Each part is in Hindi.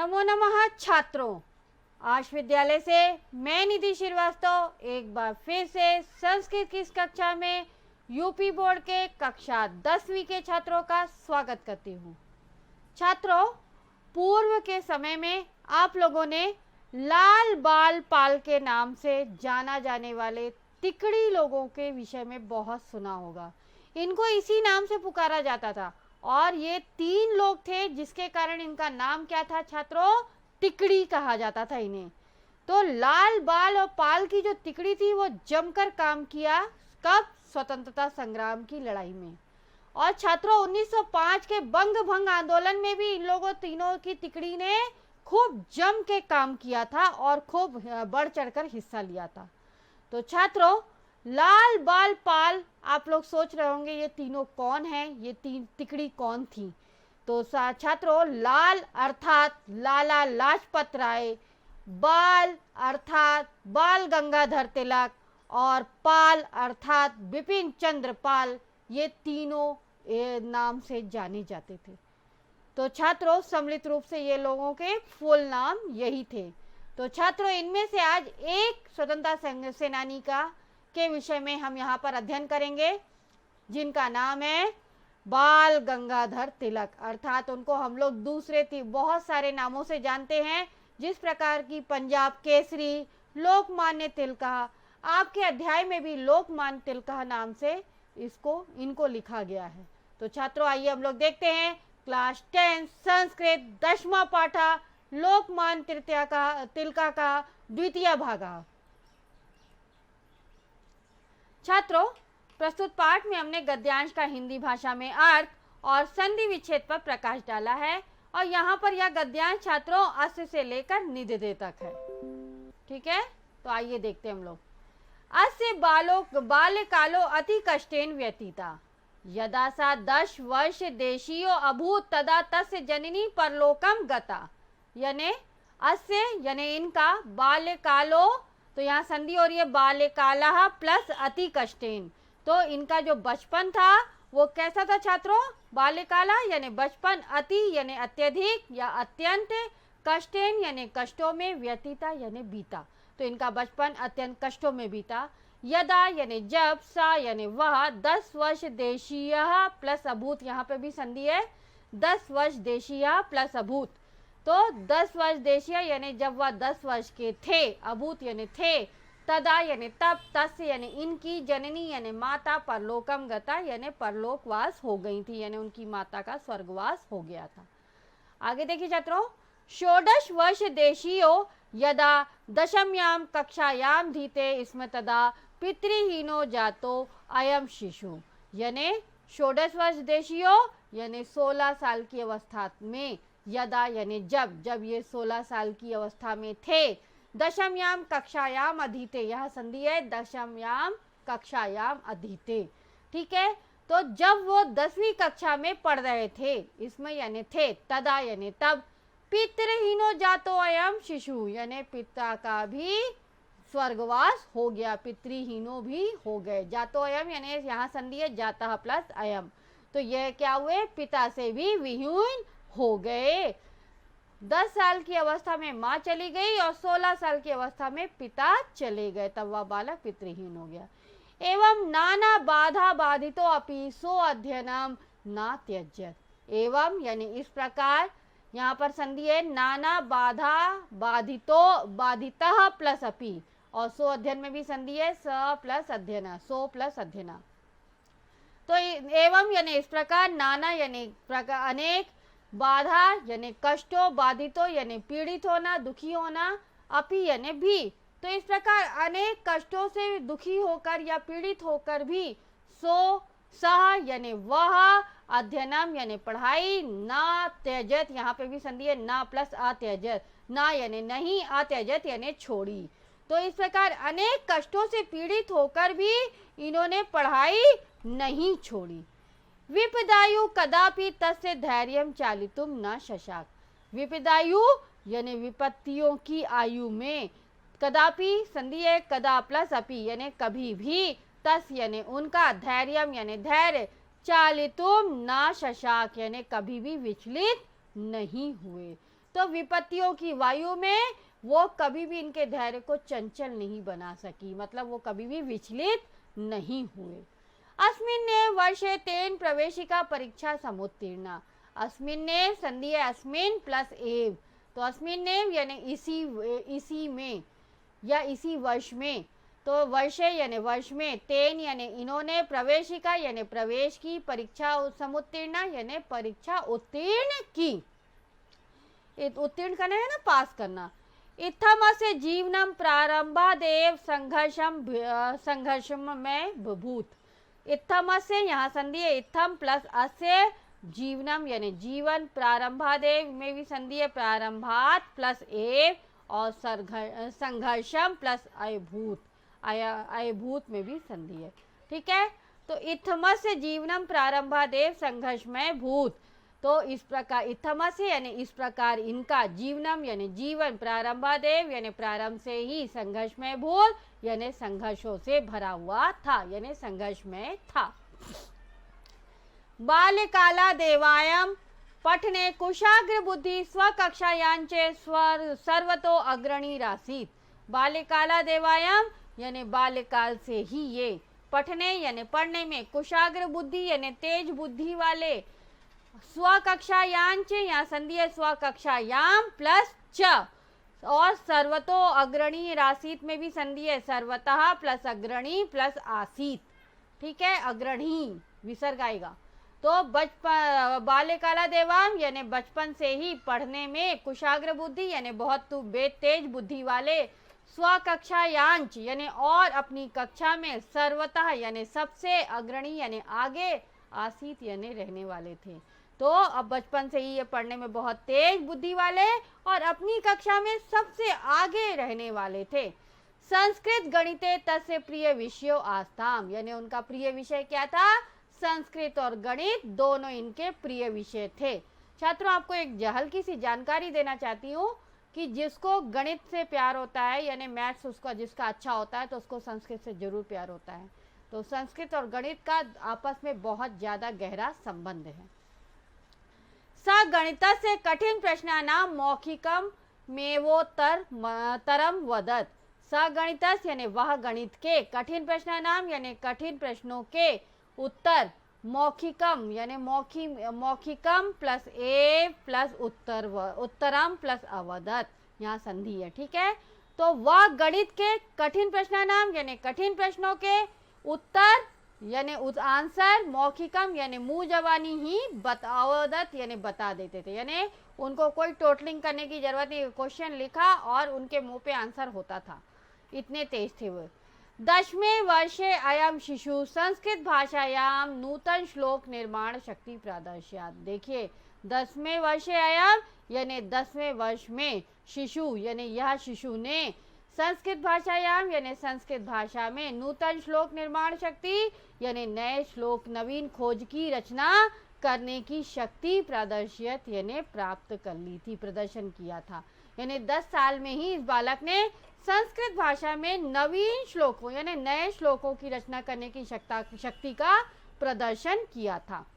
नमो नमः छात्रों। आज विद्यालय से मैं निधि श्रीवास्तव एक बार फिर से संस्कृत की इस कक्षा में यूपी बोर्ड के कक्षा 10वीं के छात्रों का स्वागत करती हूँ। छात्रों, पूर्व के समय में आप लोगों ने लाल बाल पाल के नाम से जाना जाने वाले तिकड़ी लोगों के विषय में बहुत सुना होगा। इनको इसी नाम से पुकारा जाता था और ये 3 लोग थे जिसके कारण इनका नाम क्या था छात्रों? तिकड़ी कहा जाता था इन्हें। तो लाल बाल और पाल की जो तिकड़ी थी वो जमकर काम किया। कब? स्वतंत्रता संग्राम की लड़ाई में। और छात्रों 1905 के बंग भंग आंदोलन में भी इन लोगों तीनों की तिकड़ी ने खूब जम के काम किया था और खूब बढ़ चढ़कर हिस्सा लिया था। तो छात्रों, लाल बाल पाल, आप लोग सोच रहे होंगे ये तीनों कौन हैं, ये तीन तिकड़ी कौन थी। तो छात्रों, लाल अर्थात लाला लाजपत राय, बाल अर्थात बाल गंगाधर तिलक और पाल अर्थात बिपिन चंद्र पाल, ये तीनों नाम से जाने जाते थे। तो छात्रों, सम्मिलित रूप से ये लोगों के फुल नाम यही थे। तो छात्रों, इनमें से आज एक स्वतंत्रता सेनानी का के विषय में हम यहाँ पर अध्ययन करेंगे जिनका नाम है बाल गंगाधर तिलक। अर्थात उनको हम लोग दूसरे बहुत सारे नामों से जानते हैं, जिस प्रकार की पंजाब केसरी, लोकमान्य तिलका। आपके अध्याय में भी लोकमान्य तिलका नाम से इनको लिखा गया है। तो छात्रों, आइए हम लोग देखते हैं क्लास 10 संस्कृत 10वां पाठा लोकमान्य तिलका का द्वितीय भाग। छात्रों, प्रस्तुत पाठ में हमने गद्यांश का हिंदी भाषा में अर्थ और संधि विच्छेद पर प्रकाश डाला है और यहाँ पर यह गद्यांश छात्रों अस्य से लेकर निधि तक है। ठीक है, तो आइए देखते हैं हम लोग। अस्य बाल्यकालो अति कष्टेन व्यतीता, यदा सा 10 वर्ष देशीयो अभूत तदा तस्य जननी परलोकम गता। यानी अस्य यानी इनका, बाल्यकालो तो यहाँ संधि हो रही है बाल्यकालः प्लस अति कष्टेन। तो इनका जो बचपन था वो कैसा था छात्रों? बाल्यकाला यानी बचपन, अति यानी अत्यधिक या अत्यंत, कष्टेन यानी कष्टों में, व्यतीता यानी बीता। तो इनका बचपन अत्यंत कष्टों में बीता। यदा यानी जब, सा यानी वह, 10 वर्ष देशीय प्लस अभूत, यहाँ पे भी संधि है 10 वर्ष देशीय प्लस अभूत। तो 10 वर्ष देशीय यानी जब वह 10 वर्ष के थे, अभूत यानी थे, तदा यानी तब, तस्य यानी इनकी, जननी यानी माता, परलोकम गता यानी परलोकवास हो गई थी, यानी उनकी माता का स्वर्गवास हो गया था। आगे देखिए छात्रों, 16 वर्ष देशीयो यदा दशम्याम कक्षायाम धीते इसमें तदा पितृहीनो जातो अयम शिशु। यानी 16 वर्ष देशीयो यानी 16 साल की अवस्था में, यदा यानी जब ये 16 साल की अवस्था में थे, दशमयाम कक्षायाम अधीते, यह संधि है दशमयाम कक्षायाम अधीते। ठीक है, तो जब वो 10वीं कक्षा में पढ़ रहे थे, इसमें यानी थे, तदा यानी तब, पितृहीनो जातो अयम शिशु यानी पिता का भी स्वर्गवास हो गया, पितृहीनो भी हो गए। जातो अयम यानी यहाँ संधि है जाता प्लस अयम, तो यह क्या हुए? पिता से भी विहीन हो गए। 10 साल की अवस्था में माँ चली गई और 16 साल की अवस्था में पिता चले गए, तब वह बालक पितृहीन हो गया। एवं नाना बाधा बाधितो अपि सो अध्ययनम ना त्यज्यत। एवं यानी इस प्रकार, यहाँ पर संधि है नाना बाधा बाधितः प्लस अपि, और सो अध्ययन में भी संधि है स प्लस अध्ययन, सो प्लस अध्ययन। तो एवं यानी इस प्रकार, नाना यानी प्रकार अनेक, बाधा यानी कष्टों, बाधितो यानी पीड़ित होना, दुखी होना, अपि यानी भी। तो इस प्रकार अनेक कष्टों से दुखी होकर या पीड़ित होकर भी, सो सह यानी वह, अध्ययनम यानी पढ़ाई, ना त्यजत, यहाँ पे भी संधि है ना प्लस अत्यजत, ना यानी नहीं, अत्यजत यानी छोड़ी। तो इस प्रकार अनेक कष्टों से पीड़ित होकर भी इन्होंने पढ़ाई नहीं छोड़ी। विपदायु कदापि तस्य धैर्यम चालितुम न शशाक। विपदायु यानी विपत्तियों की आयु में, कदापि संधि है कदा प्लस अपि यानी कभी भी, तस यानी उनका, धैर्यम यानी धैर्य, चालितुम न शशाक यानी कभी भी विचलित नहीं हुए। तो विपत्तियों की वायु में वो कभी भी इनके धैर्य को चंचल नहीं बना सकी, मतलब वो कभी भी विचलित नहीं हुए। अस्मिन्ने वर्षे तेन प्रवेशिका परीक्षा समुत्तीर्णा। अस्मिन्ने संधि है अस्मिन प्लस एव, तो अस्मिन्ने यानी इसी में या इसी वर्ष में, तो वर्षे यानी वर्ष में, तेन यानी इन्होंने, प्रवेशिका यानी प्रवेश की, परीक्षा समुत्तीर्णा यानी परीक्षा उत्तीर्ण की। उत्तीर्ण करना है ना, पास करना। इत्थम से जीवनम प्रारंभादेव संघर्षम में भूत। इत्थम से यहाँ संधि है इत्थम प्लस अस्य जीवनम यानी जीवन, प्रारंभादेव में भी संधि है प्रारंभात प्लस एव, और संघर्षम प्लस अयभूत, अयभूत में भी संधि है। ठीक है, तो इत्थम से जीवनम प्रारंभादेव संघर्षमय भूत, तो इस प्रकार इत्थम से यानी इस प्रकार इनका, जीवनम यानी जीवन, प्रारंभादेव यानी प्रारंभ से ही, संघर्षमय भूत यानी संघर्षों से भरा हुआ था, यानी संघर्ष में था। बाल्यकाला देवायम पठने कुशाग्र बुद्धि स्वकक्षायांचे सर्वतो अग्रणी रासीत। बाल्यकाला देवायम यानी बाल्यकाल से ही ये, पठने यानी पढ़ने में, कुशाग्र बुद्धि यानी तेज बुद्धि वाले, स्वकक्षायांच यहाँ संधि है स्वकक्षायाम प्लस च, और सर्वतो अग्रणी रासीत में भी संधि है सर्वतः प्लस अग्रणी प्लस आसीत। ठीक है, अग्रणी विसर्ग आएगा। तो बचपन बाल्यकाला देवाम यानी बचपन से ही पढ़ने में, कुशाग्र बुद्धि यानी बहुत तेज बुद्धि वाले, स्वकक्षायांच यानी और अपनी कक्षा में, सर्वतः यानी सबसे, अग्रणी यानी आगे, आसीत यानी रहने वाले थे। तो अब बचपन से ही ये पढ़ने में बहुत तेज बुद्धि वाले और अपनी कक्षा में सबसे आगे रहने वाले थे। संस्कृत गणिते तस्य प्रिय विषयो आस्ताम, यानी उनका प्रिय विषय क्या था? संस्कृत और गणित दोनों इनके प्रिय विषय थे। छात्रों, आपको एक हल्की सी जानकारी देना चाहती हूँ कि जिसको गणित से प्यार होता है यानी मैथ्स उसका जिसका अच्छा होता है तो उसको संस्कृत से जरूर प्यार होता है। तो संस्कृत और गणित का आपस में बहुत ज़्यादा गहरा संबंध है। स गणितस्य कठिन प्रश्नानां मौखिकम मेवोत्तरम वदत। स गणितस्य यानी वह गणित के, कठिन प्रश्नानां यानी कठिन प्रश्नों के उत्तर, मौखिकम यानी मौखिकम प्लस ए प्लस उत्तरम प्लस अवदत, यहाँ संधि है। ठीक है, तो वह गणित के कठिन प्रश्नानां यानी कठिन प्रश्नों के उत्तर यानी आंसर, मौखिकम यानी मुंह जबानी ही, अवदत यानी बता देते थे, यानी उनको कोई टोटलिंग करने की जरूरत नहीं, क्वेश्चन लिखा और उनके मुंह पे आंसर होता था, इतने तेज थे वो। 10वें वर्षे अयम शिशु संस्कृत भाषायाम नूतन श्लोक निर्माण शक्ति प्रदर्शयात। देखिए, 10वें वर्षे अयम यानी 10वें वर्ष में, शिशु यानी यह शिशु ने, संस्कृत भाषायाम यानी संस्कृत भाषा में, नूतन श्लोक निर्माण शक्ति यानी नए श्लोक, नवीन खोज की रचना करने की शक्ति प्रदर्शित यानी प्राप्त कर ली थी, प्रदर्शन किया था। यानी 10 साल में ही इस बालक ने संस्कृत भाषा में नवीन श्लोकों यानी नए श्लोकों की रचना करने की शक्ति का प्रदर्शन किया था।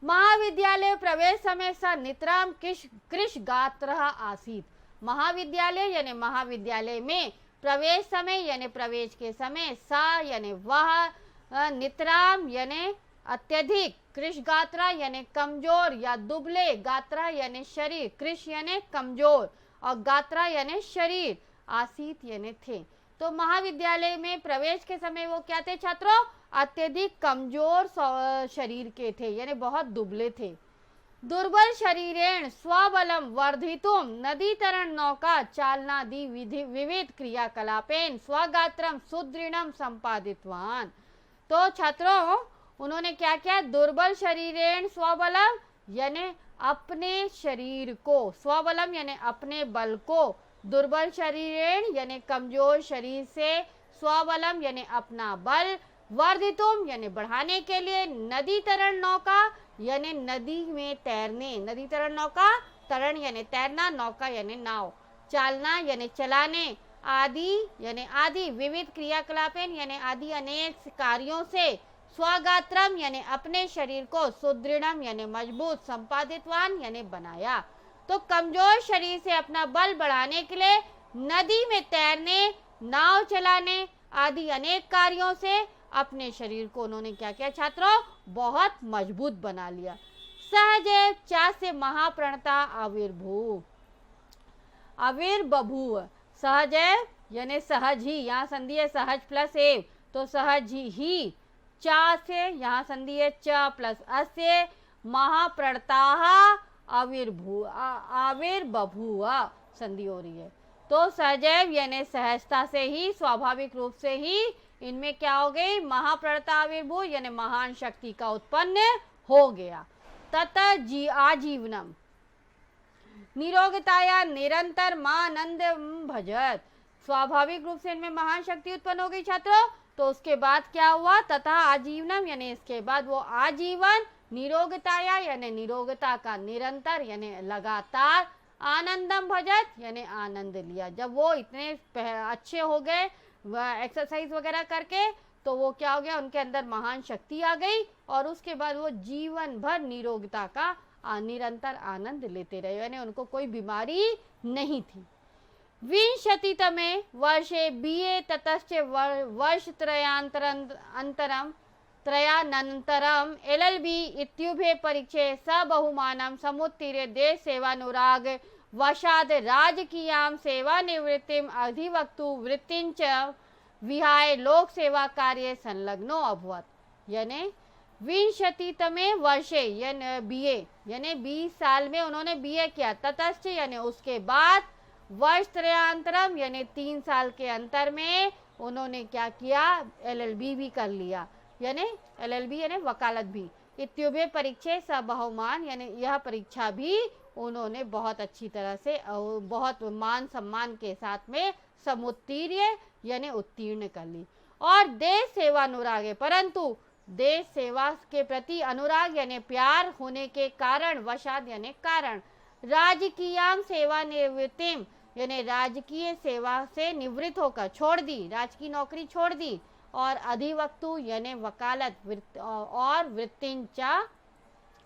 महाविद्यालय प्रवेश समय स नितराम कृष गात्र आसीत। महाविद्यालय यानी महाविद्यालय में, प्रवेश समय यानी प्रवेश के समय, सा यानी वह, नितराम यानी अत्यधिक, कृष गात्रा यानी कमजोर या दुबले, गात्रा यानी शरीर, कृष यानी कमजोर और गात्रा यानी शरीर, आसीत यानी थे। तो महाविद्यालय में प्रवेश के समय वो क्या थे छात्रों? अत्यधिक कमजोर शरीर के थे, यानी बहुत दुबले थे। दुर्बल शरीरेण स्वबलम वर्धितुम नदी तरण नौका चालनादि विविध क्रियाकलापेन स्वगात्रम सुदृढ़म संपादितवान। तो छात्रों, उन्होंने क्या किया? दुर्बल शरीरेण स्वबलम यानी अपने शरीर को, स्वबलम यानी अपने बल को, दुर्बल शरीरेण यानी कमजोर शरीर से, स्वबलम यानी अपना बल, वर्धितुम यानी बढ़ाने के लिए, नदी तरण नौका यानी नदी में तैरने, नदी तरण नौका, तरण यानी तैरना, नौका यानी नाव, चालना यानी चलाने, आदि यानी आदि, विविध क्रियाकलापेन यानी आदि अनेक कार्यों से, स्वगात्रम यानी अपने शरीर को, सुदृढ़म यानी मजबूत, संपादितवान यानी बनाया। तो कमजोर शरीर से अपना बल बढ़ाने के लिए नदी में तैरने, नाव चलाने आदि अनेक कार्यों से अपने शरीर को उन्होंने क्या किया छात्रों, बहुत मजबूत बना लिया। सहजैव चा से महाप्रणता आविर्भूव, आविर्बभूव, सहजैव यानी सहज ही, यहाँ संधि है सहज प्लस एव, तो सहज ही, चा से यहाँ संधि है च प्लस अस्य, महाप्रणताः आविर्बभूव संधि हो रही है। तो सहजैव यानी सहजता से ही, स्वाभाविक रूप से ही इनमें क्या हो गई, महाप्रणता आविर्भूव यानी महान शक्ति का उत्पन्न हो गया। ततः आजीवनम निरोगताया निरंतर मानंद भजत, स्वाभाविक रूप से इनमें महान शक्ति उत्पन्न हो गई छात्रों। तो उसके बाद क्या हुआ, तथा आजीवनम यानी इसके बाद वो आजीवन, निरोगताया यानी निरोगता का, निरंतर यानी लगातार, आनंदम भजत यानी आनंद लिया। जब वो इतने अच्छे हो गए एक्सरसाइज वगैरह करके, तो वो क्या हो गया, उनके अंदर महान शक्ति आ गई और उसके बाद वो जीवन भर निरोगता का निरंतर आनंद लेते रहे, यानी उनको कोई बीमारी नहीं थी। विंशतितमे वर्षे बीए ततश्च त्रयानन्तरम एलएलबी इत्युभे परीक्षे सबहुमानं समुत्तीर्य देश सेवानुराग वशाद राजकीयां सेवानिवृत्तिम अधिवक्तु वृत्तिंच विहाय लोक सेवा कार्य संलग्नो अभवत। यानी विंशतितमे वर्षे यानी बीए यानी 20 साल में उन्होंने बीए किया, ततश्च यानी उसके बाद, वर्ष त्रयान्तरम यानी 3 साल के अंतर में उन्होंने क्या किया, एलएलबी भी कर लिया, यानी एलएलबी यानी वकालत भी। इत्युभे परीक्षे सबहुमान यानी यह परीक्षा भी उन्होंने बहुत अच्छी तरह से बहुत मान सम्मान के साथ में समुत्तीर्य यानी उत्तीर्ण कर ली। और देश सेवा अनुराग है, परंतु देश सेवा के प्रति अनुराग यानी प्यार होने के कारण, वशाद यानी कारण, राजकीयां सेवा निवृत्तिम यानी राजकीय सेवा से निवृत्त होकर छोड़ दी, राजकीय नौकरी छोड़ दी, और अधिवक्तु यानी वकालत और वृत्तिंचा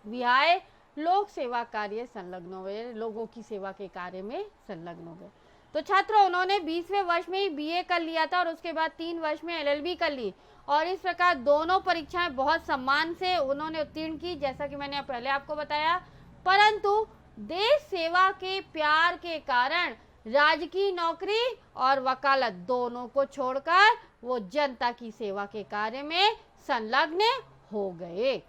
विहाय लोक सेवा कार्य संलग्न हो गए, लोगों की सेवा के कार्य में संलग्न हो गए। तो छात्रों उन्होंने 20वें वर्ष में ही बीए कर लिया था और उसके बाद 3 वर्ष में एलएलबी कर ली, और इस प्रकार दोनों परीक्षाएं बहुत सम्मान से उन्होंने उत्तीर्ण की, जैसा कि मैंने पहले आपको बताया। परंतु देश सेवा के प्यार के कारण राजकीय नौकरी और वकालत दोनों को छोड़कर वो जनता की सेवा के कार्य में संलग्न हो गए।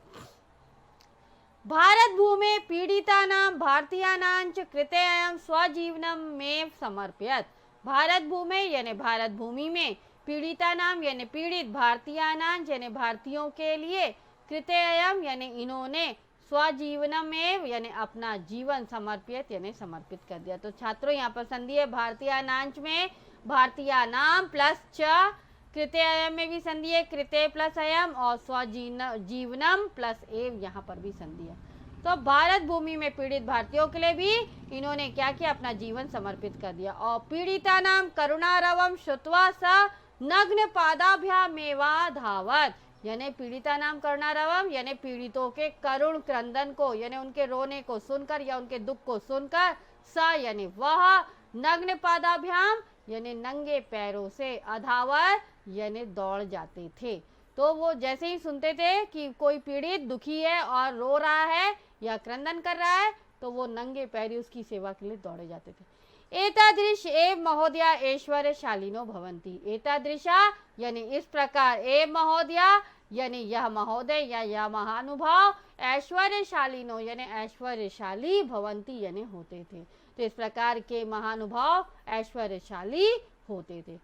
भारत भूमि पीड़ितानां भारतीयानां च कृते अयं स्वजीवनम में समर्पयत। भारत भूमि यानी भारत भूमि में, पीड़िता नाम यानी पीड़ित, भारतीयानां यानी भारतीयों के लिए, कृते अयम यानी इन्होंने, स्वजीवनम में यानी अपना जीवन समर्पित यानी समर्पित कर दिया। तो छात्रों यहाँ पर संधि है भारतीयानांच में भारतीयानाम प्लस च, कृते अयम में भी संधि है कृते प्लस अयम, और स्वजीवनम प्लस एव यहाँ पर भी संधि है। तो भारत भूमि में पीड़ित भारतीयों के लिए भी इन्होंने क्या किया, अपना जीवन समर्पित कर दिया। और पीड़िता नाम करुणारवम श्रुत्वा स नग्न पादाभ्यामेवा धावत, यानी पीड़िता नाम करुणारवम यानी पीड़ितों के करुण क्रंदन को यानी उनके रोने को सुनकर या उनके दुख को सुनकर, स यानी वह, नग्न पादाभ्याम यानी नंगे पैरों से, अधावत यानी दौड़ जाते थे। तो वो जैसे ही सुनते थे कि कोई पीड़ित दुखी है और रो रहा है या क्रंदन कर रहा है, तो वो नंगे पैरी उसकी सेवा के लिए दौड़े जाते थे। एतादृश एव महोदया ऐश्वर्यशालिनो भवन्ति। एतादृशा यानी इस प्रकार, एव महोदया यानी यह महोदय या यह महानुभाव, ऐश्वर्यशालिनो यानी ऐश्वर्यशाली, भवन्ति यानी होते थे। तो इस प्रकार के महानुभाव ऐश्वर्यशाली होते थे।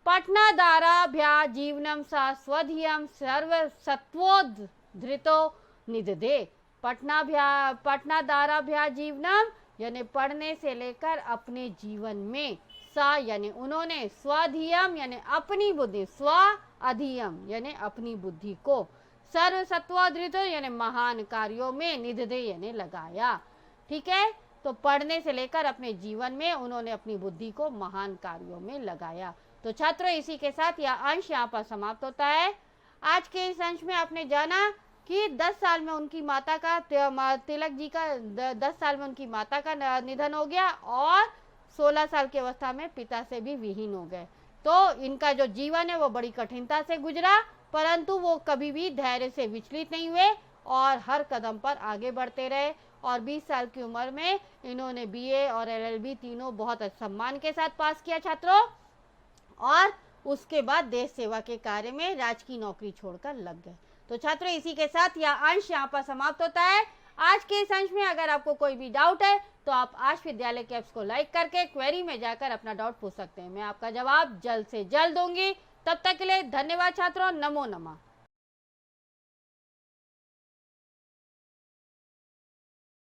पठनादाराभ्या जीवनम सा स्वधियम सर्व सत्वोद्धृतो निदधे। पठनादाराभ्या जीवनम यानी पढ़ने से लेकर अपने जीवन में, सा यानी उन्होंने, स्वधियम यानी अपनी बुद्धि, स्व अधियम यानी अपनी बुद्धि को, सर्व सत्वोद्धृतो यानी महान कार्यों में, निदधे यानी लगाया। ठीक है, तो पढ़ने से लेकर अपने जीवन में उन्होंने अपनी बुद्धि को महान कार्यों में लगाया। तो छात्रों इसी के साथ यह अंश यहाँ पर समाप्त होता है। आज के इस अंश में आपने जाना कि 10 साल में उनकी माता का तिलक जी का 10 साल में उनकी माता का निधन हो गया और 16 साल की अवस्था में पिता से भी विहीन हो गए। तो इनका जो जीवन है वो बड़ी कठिनता से गुजरा, परंतु वो कभी भी धैर्य से विचलित नहीं हुए और हर कदम पर आगे बढ़ते रहे और 20 साल की उम्र में इन्होंने बीए और एलएलबी तीनों बहुत सम्मान के साथ पास किया छात्रों, और उसके बाद देश सेवा के कार्य में राजकीय नौकरी छोड़कर लग गए। तो छात्रों, इसी के साथ यह अंश यहाँ पर समाप्त होता है। आज के इस अंश में अगर आपको कोई भी डाउट है तो आप आश विद्यालय के ऐप्स को लाइक करके क्वेरी में जाकर अपना डाउट पूछ सकते हैं। मैं आपका जवाब जल्द से जल्द दूंगी। तब तक के लिए धन्यवाद छात्रों। नमो नमः।